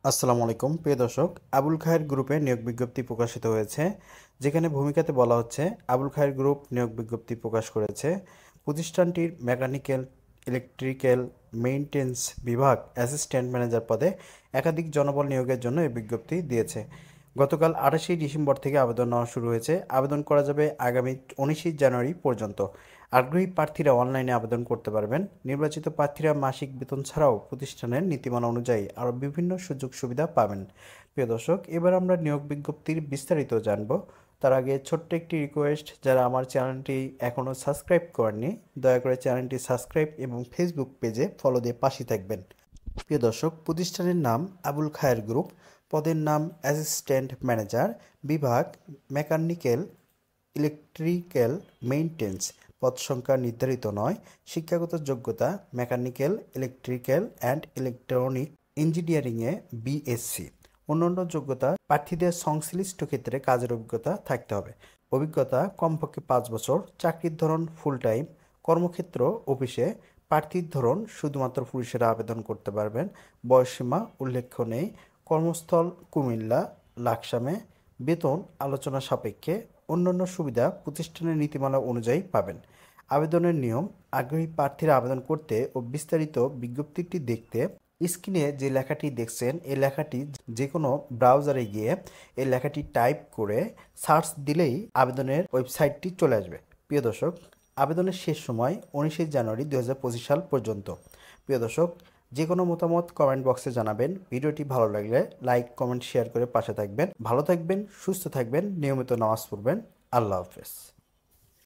আসসালামু আলাইকুম প্রিয় দর্শক, আবুল খায়ের গ্রুপে নিয়োগ বিজ্ঞপ্তি প্রকাশিত হয়েছে। যেখানে ভূমিকাতে বলা হচ্ছে, আবুল খায়ের গ্রুপ নিয়োগ বিজ্ঞপ্তি প্রকাশ করেছে। প্রতিষ্ঠানটির মেকানিক্যাল, ইলেকট্রিক্যাল, মেইনটেন্স বিভাগ অ্যাসিস্ট্যান্ট ম্যানেজার পদে একাধিক জনবল নিয়োগের জন্য এই বিজ্ঞপ্তি দিয়েছে। গতকাল 28শে ডিসেম্বর থেকে আবেদন নেওয়া শুরু হয়েছে। আবেদন করা যাবে আগামী 19শে জানুয়ারি পর্যন্ত। আগ্রহী প্রার্থীরা অনলাইনে আবেদন করতে পারবেন। নির্বাচিত প্রার্থীরা মাসিক বেতন ছাড়াও প্রতিষ্ঠানের নীতিমালা অনুযায়ী আরও বিভিন্ন সুযোগ সুবিধা পাবেন। প্রিয় দর্শক, এবার আমরা নিয়োগ বিজ্ঞপ্তির বিস্তারিত জানব। তার আগে ছোট্ট একটি রিকোয়েস্ট, যারা আমার চ্যানেলটি এখনও সাবস্ক্রাইব করেননি, দয়া করে চ্যানেলটি সাবস্ক্রাইব এবং ফেসবুক পেজে ফলো দিয়ে পাশে থাকবেন। প্রিয় দর্শক, প্রতিষ্ঠানের নাম আবুল খায়ের গ্রুপ, পদের নাম অ্যাসিস্ট্যান্ট ম্যানেজার, বিভাগ মেকানিক্যাল, ইলেকট্রিক্যাল, মেইনটেন্স। পদ সংখ্যা নির্ধারিত নয়। শিক্ষাগত যোগ্যতা মেকানিক্যাল, ইলেকট্রিক্যাল অ্যান্ড ইলেকট্রনিক ইঞ্জিনিয়ারিংয়ে বিএসসি। অন্যান্য যোগ্যতা প্রার্থীদের সংশ্লিষ্ট ক্ষেত্রে কাজের অভিজ্ঞতা থাকতে হবে। অভিজ্ঞতা কমপক্ষে 5 বছর। চাকরির ধরন ফুল টাইম। কর্মক্ষেত্র অফিসে। প্রার্থীর ধরন শুধুমাত্র পুরুষেরা আবেদন করতে পারবেন। বয়সসীমা উল্লেখ্য নেই। কর্মস্থল কুমিল্লা, লাকসামে। বেতন আলোচনা সাপেক্ষে। অন্যান্য সুবিধা প্রতিষ্ঠানের নীতিমালা অনুযায়ী পাবেন। আবেদনের নিয়ম: আগ্রহী প্রার্থীরা আবেদন করতে ও বিস্তারিত বিজ্ঞপ্তিটি দেখতে স্ক্রিনে যে লেখাটি দেখছেন, এই লেখাটি যে কোনো ব্রাউজারে গিয়ে এই লেখাটি টাইপ করে সার্চ দিলেই আবেদনের ওয়েবসাইটটি চলে আসবে। প্রিয় দর্শক, আবেদনের শেষ সময় 19শে জানুয়ারি 2025 সাল পর্যন্ত। প্রিয় দর্শক, যে কোনো মতামত কমেন্ট বক্সে জানাবেন। ভিডিওটি ভালো লাগলে লাইক, কমেন্ট, শেয়ার করে পাশে থাকবেন। ভালো থাকবেন, সুস্থ থাকবেন, নিয়মিত নামাজ পড়বেন। আল্লাহ হাফেজ।